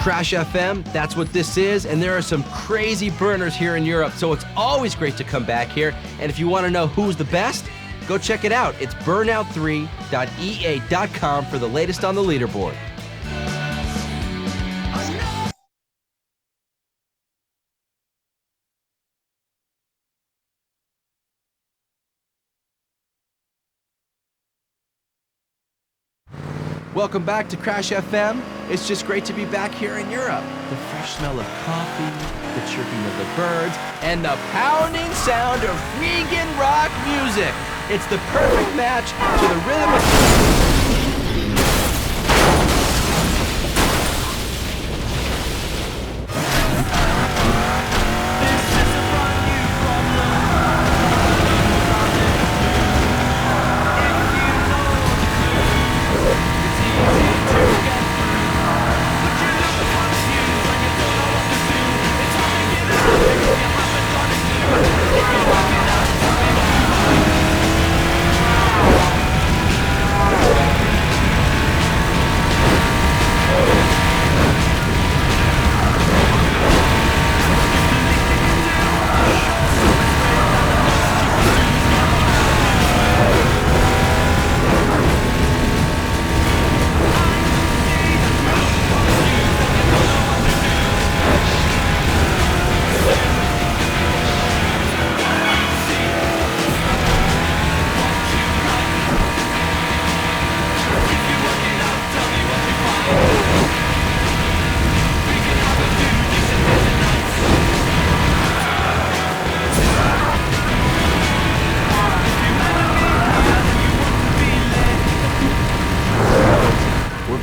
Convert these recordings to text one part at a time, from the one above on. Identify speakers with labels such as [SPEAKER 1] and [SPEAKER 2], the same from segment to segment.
[SPEAKER 1] Crash FM, that's what this is, and there are some crazy burners here in Europe, so it's always great to come back here. And if you want to know who's the best, go check it out. It's burnout3.ea.com for the latest on the leaderboard. Welcome back to Crash FM. It's just great to be back here in Europe. The fresh smell of coffee, the chirping of the birds, and the pounding sound of vegan rock music. It's the perfect match to the rhythm of...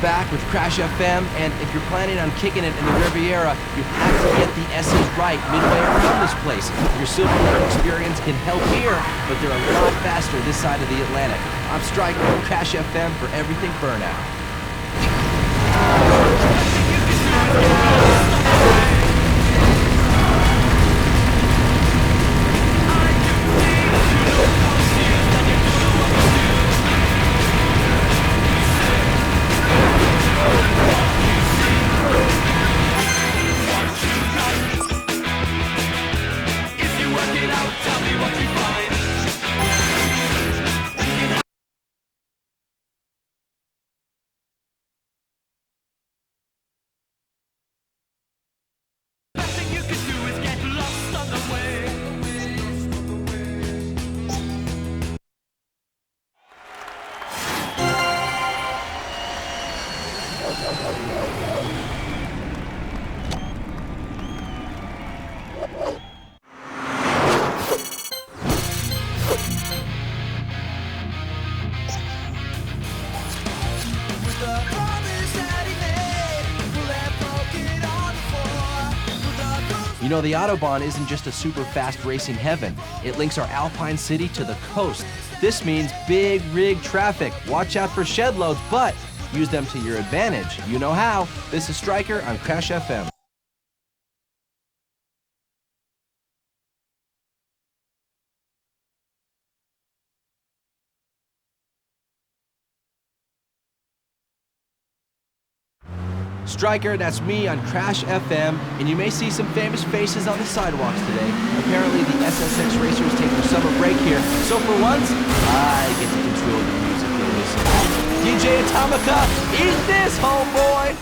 [SPEAKER 1] Back with Crash FM, and if you're planning on kicking it in the Riviera, you have to get the S's right midway around this place. Your Silverware experience can help here, but they're a lot faster this side of the Atlantic. I'm Striker with Crash FM for everything Burnout. You know, the Autobahn isn't just a super fast racing heaven. It links our Alpine city to the coast. This means big rig traffic. Watch out for shed loads, but use them to your advantage. You know how. This is Striker on Crash FM. Striker, that's me on Crash FM, and you may see some famous faces on the sidewalks today. Apparently the SSX racers take their summer break here, so for once, I get to control the music they listen to. DJ Atomica, eat this, homeboy!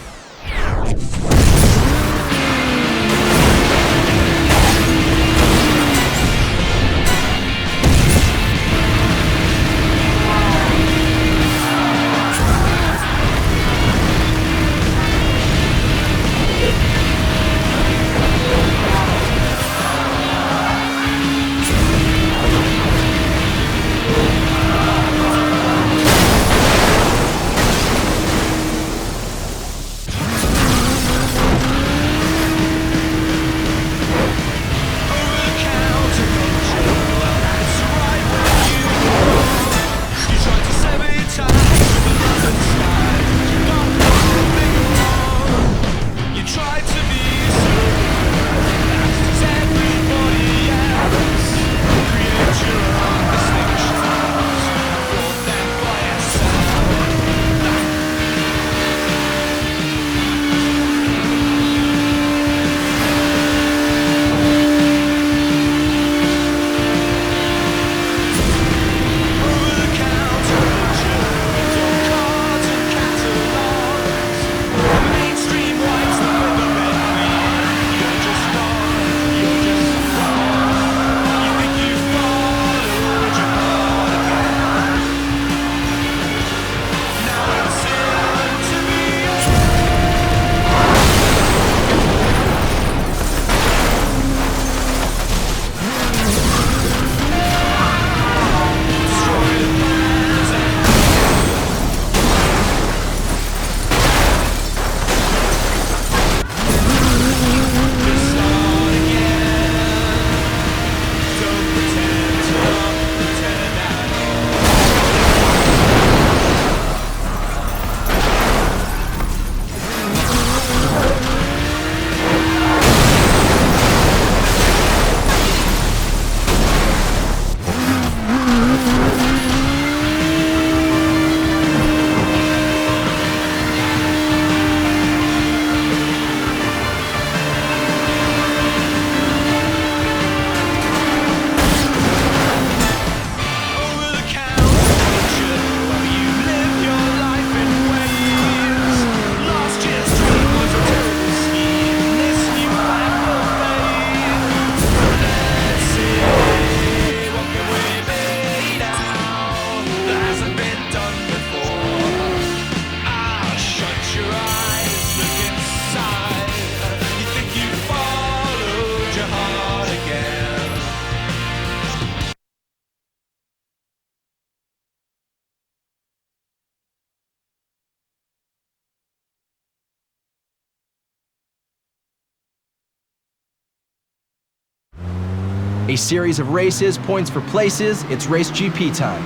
[SPEAKER 1] A series of races, points for places, it's race GP time.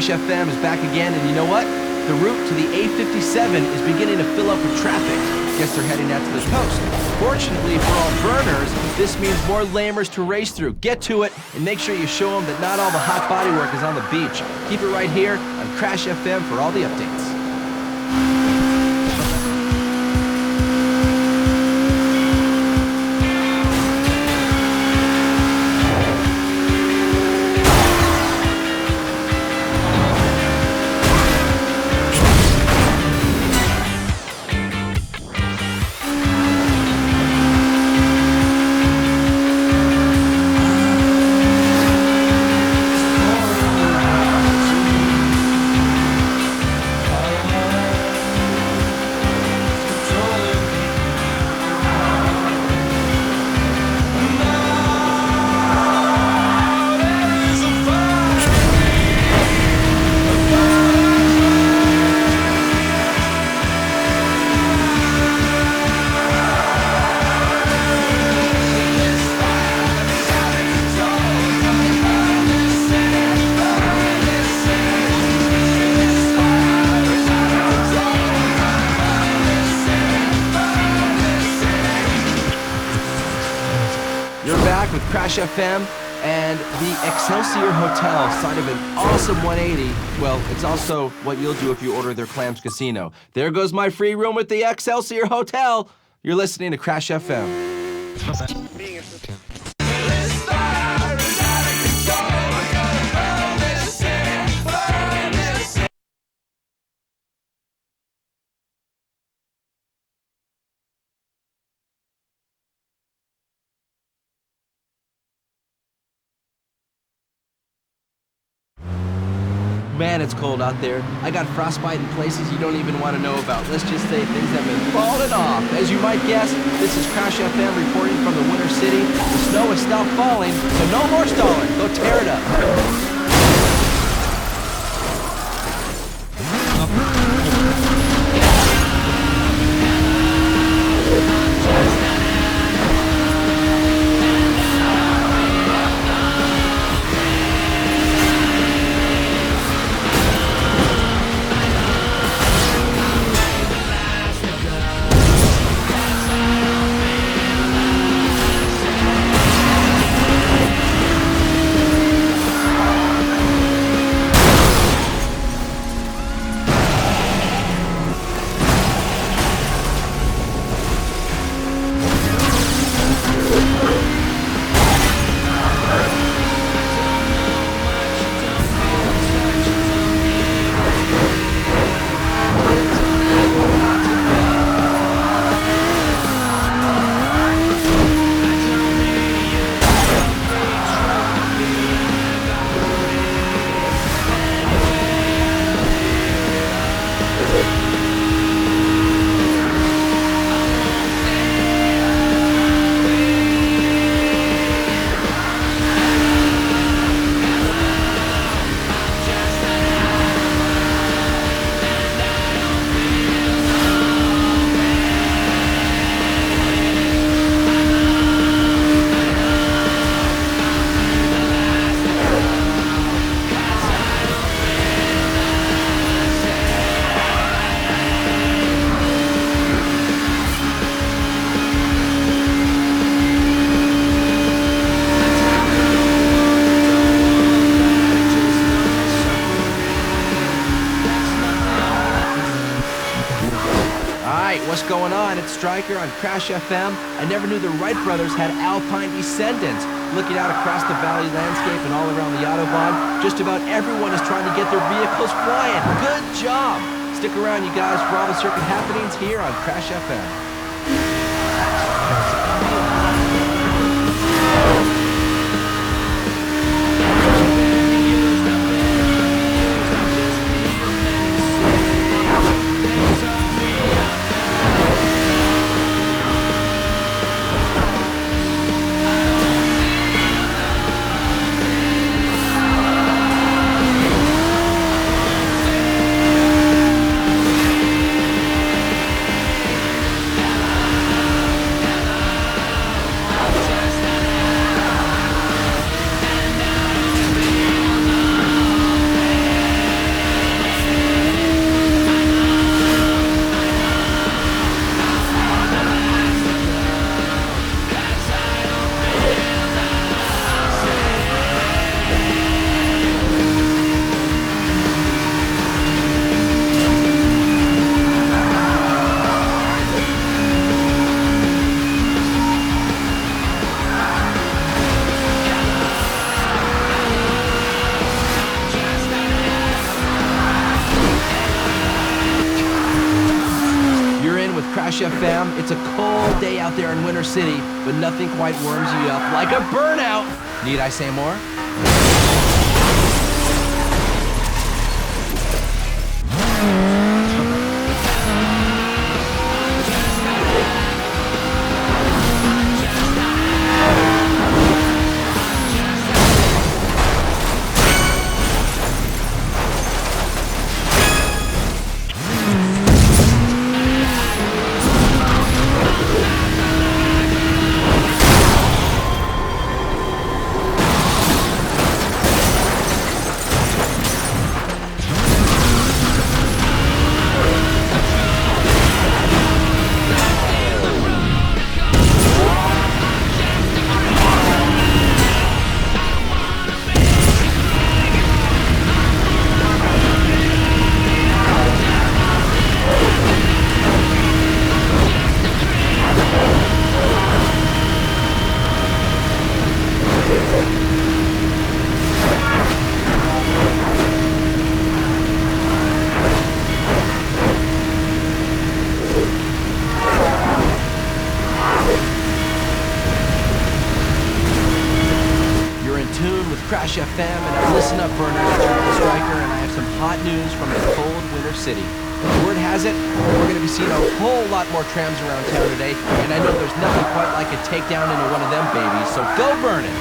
[SPEAKER 1] Crash FM is back again, and you know what? The route to the A57 is beginning to fill up with traffic. Guess they're heading out to the coast. Fortunately for all burners, this means more lamers to race through. Get to it, and make sure you show them that not all the hot body work is on the beach. Keep it right here on Crash FM for all the updates. With Crash FM and the Excelsior Hotel, sign of an awesome 180. Well, it's also what you'll do if you order their Clams Casino. There goes my free room with the Excelsior Hotel. You're listening to Crash FM. Man, it's cold out there. I got frostbite in places you don't even want to know about. Let's just say things have been falling off. As you might guess, this is Crash FM reporting from the Winter City. The snow has stopped falling, so no more stalling. Go tear it up. What's going on? It's Stryker on Crash FM. I never knew the Wright brothers had Alpine descendants. Looking out across the valley landscape and all around the Autobahn, just about everyone is trying to get their vehicles flying. Good job! Stick around, you guys, for all the circuit happenings here on Crash FM. Crash FM. It's a cold day out there in Winter City, but nothing quite warms you up like a burnout. Need I say more? Crash FM, and now listen up, Burners. It's the Striker, and I have some hot news from the cold winter city. Word has it, we're going to be seeing a whole lot more trams around town today, and I know there's nothing quite like a takedown into one of them babies, so go burning!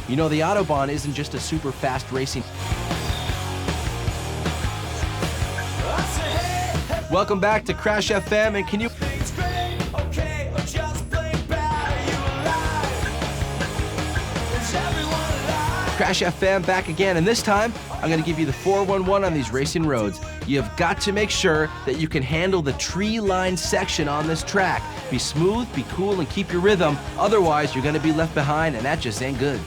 [SPEAKER 1] You know, the Autobahn isn't just a super fast racing. Welcome back to Crash FM, and can you... Crash FM back again, and this time I'm going to give you the 411 on these racing roads. You've got to make sure that you can handle the tree-lined section on this track. Be smooth, be cool, and keep your rhythm. Otherwise, you're going to be left behind, and that just ain't good.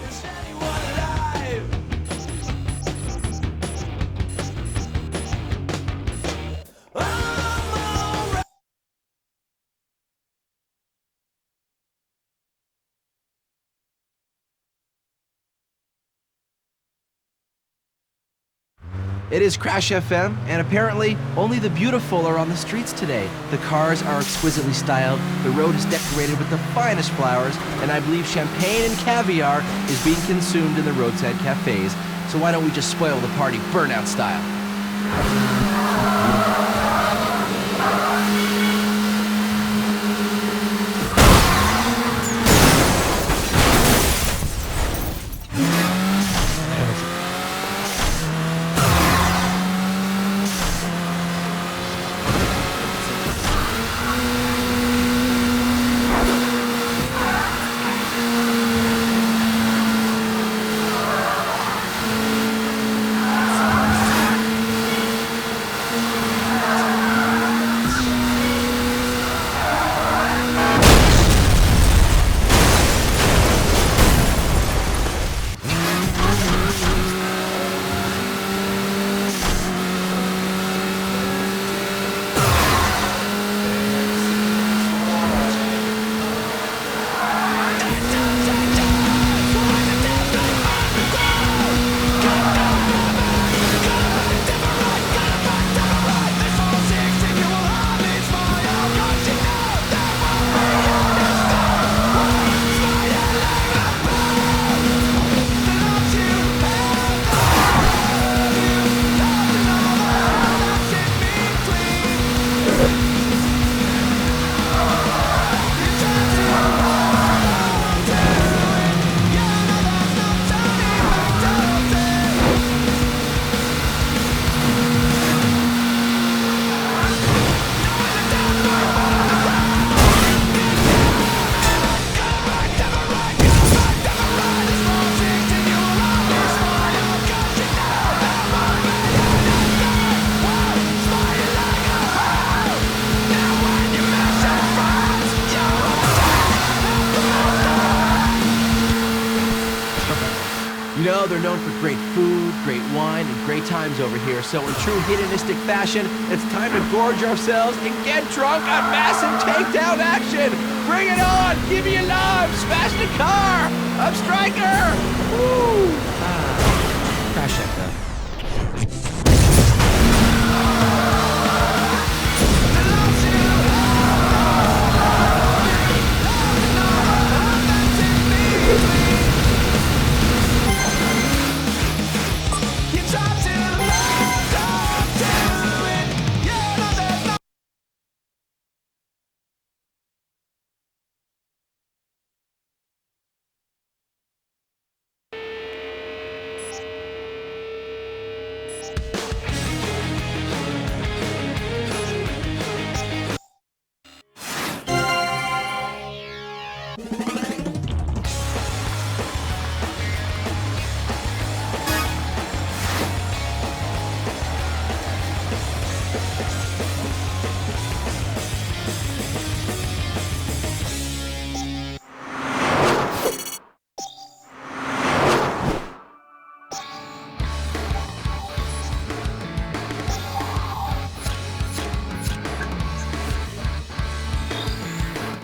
[SPEAKER 1] It is Crash FM, and apparently only the beautiful are on the streets today. The cars are exquisitely styled, the road is decorated with the finest flowers, and I believe champagne and caviar is being consumed in the roadside cafes. So why don't we just spoil the party Burnout style? You know, they're known for great food, great wine, and great times over here. So in true hedonistic fashion, it's time to gorge ourselves and get drunk on massive takedown action. Bring it on! Give me a love! Smash the car! I'm Striker! Woo! Crash FM.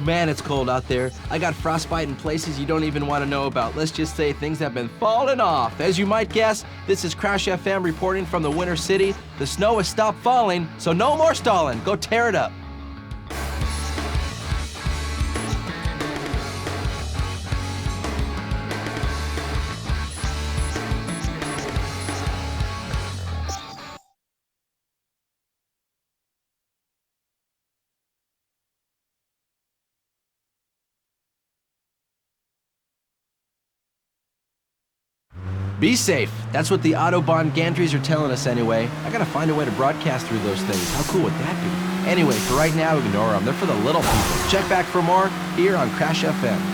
[SPEAKER 1] Man, it's cold out there. I got frostbite in places you don't even want to know about. Let's just say things have been falling off. As you might guess, this is Crash FM reporting from the Winter City. The snow has stopped falling, so no more stalling. Go tear it up. Be safe. That's what the Autobahn gantries are telling us anyway. I gotta find a way to broadcast through those things. How cool would that be? Anyway, for right now, ignore them. They're for the little people. Check back for more here on Crash FM.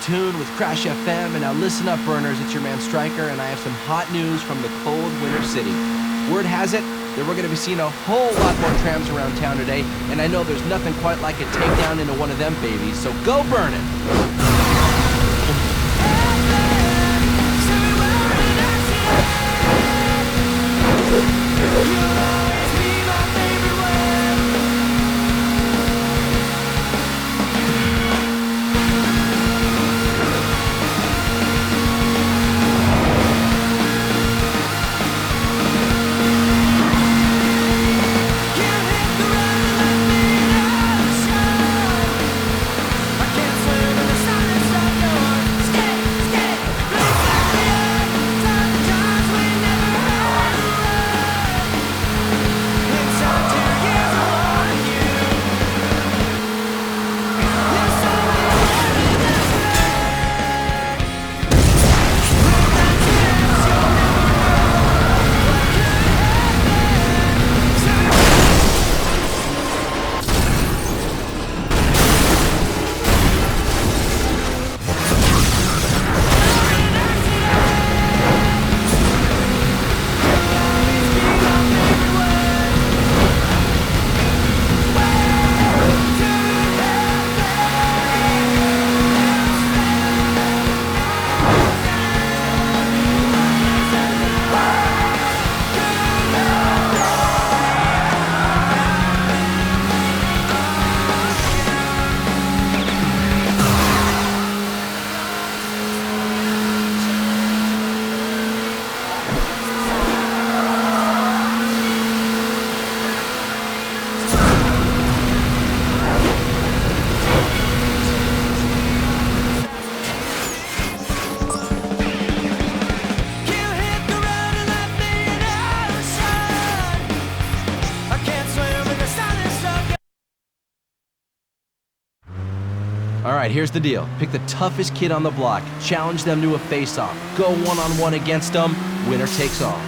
[SPEAKER 1] Tune with Crash FM, and now listen up, burners. It's your man Stryker, and I have some hot news from the cold winter city. Word has it that we're going to be seeing a whole lot more trams around town today, and I know there's nothing quite like a takedown into one of them babies, so go burn it! Alright, here's the deal. Pick the toughest kid on the block, challenge them to a face-off, go one-on-one against them, winner takes all.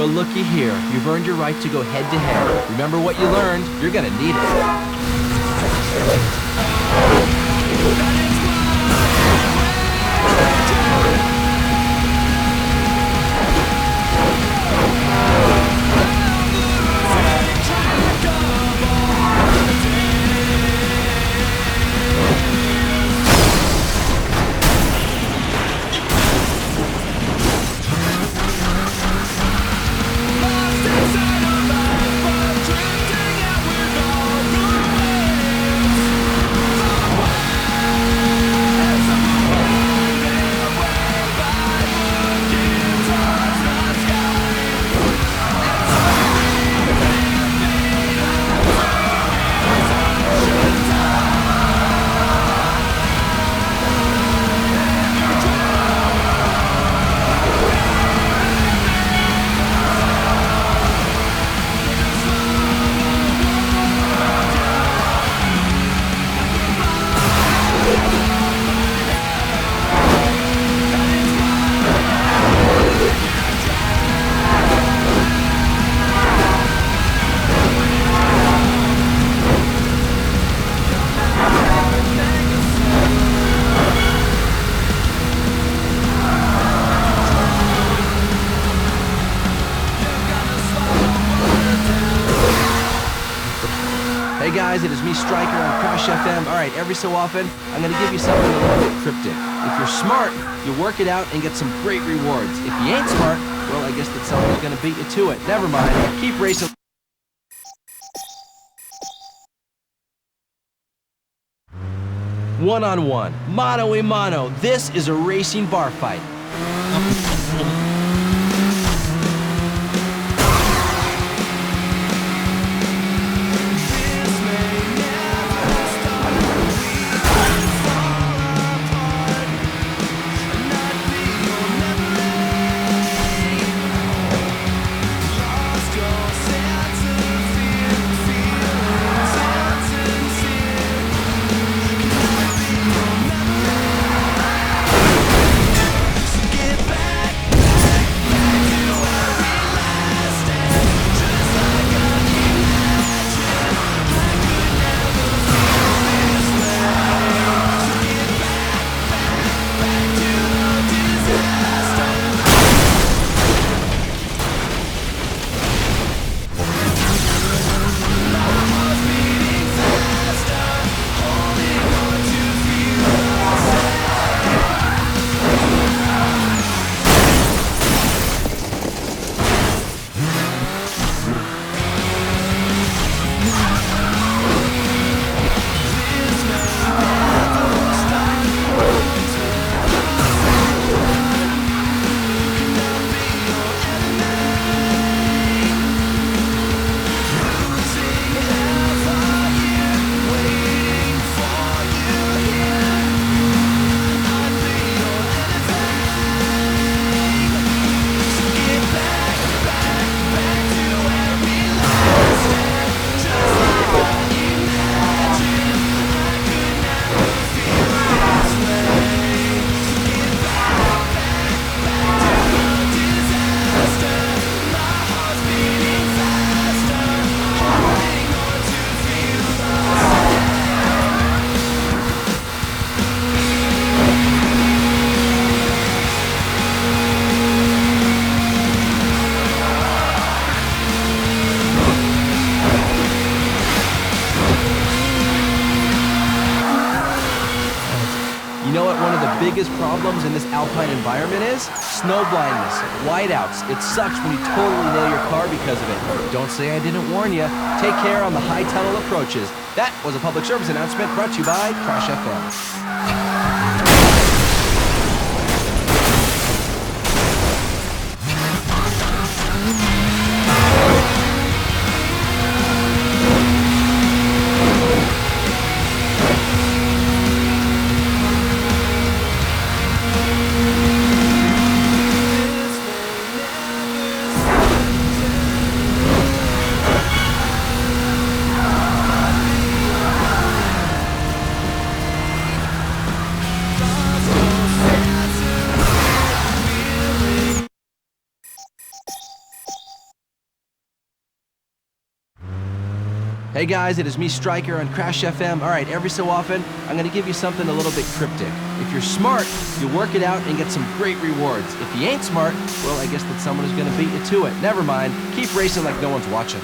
[SPEAKER 1] Well, looky here. You've earned your right to go head-to-head. Remember what you learned. You're gonna need it. Hey guys, it is me, Stryker, on Crash FM. Alright, every so often, I'm going to give you something a little bit cryptic. If you're smart, you'll work it out and get some great rewards. If you ain't smart, well, I guess that someone's going to beat you to it. Never mind, keep racing. One-on-one, mano-a-mano, this is a racing bar fight. You know what one of the biggest problems in this alpine environment is? Snow blindness, whiteouts. It sucks when you totally nail your car because of it. Don't say I didn't warn you. Take care on the high tunnel approaches. That was a public service announcement brought to you by Crash FM. Hey guys, it is me, Stryker, on Crash FM. All right, every so often, I'm gonna give you something a little bit cryptic. If you're smart, you work it out and get some great rewards. If you ain't smart, well, I guess that someone is gonna beat you to it. Never mind, keep racing like no one's watching.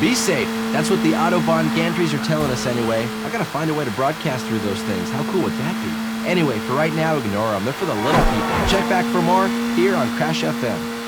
[SPEAKER 1] Be safe. That's what the Autobahn gantries are telling us anyway. I gotta find a way to broadcast through those things. How cool would that be? Anyway, for right now, ignore them. They're for the little people. Check back for more here on Crash FM.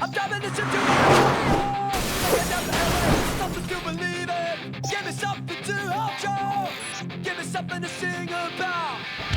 [SPEAKER 2] I'm driving this ship to my something to believe in. Give me something to hold you. Give me something to sing about.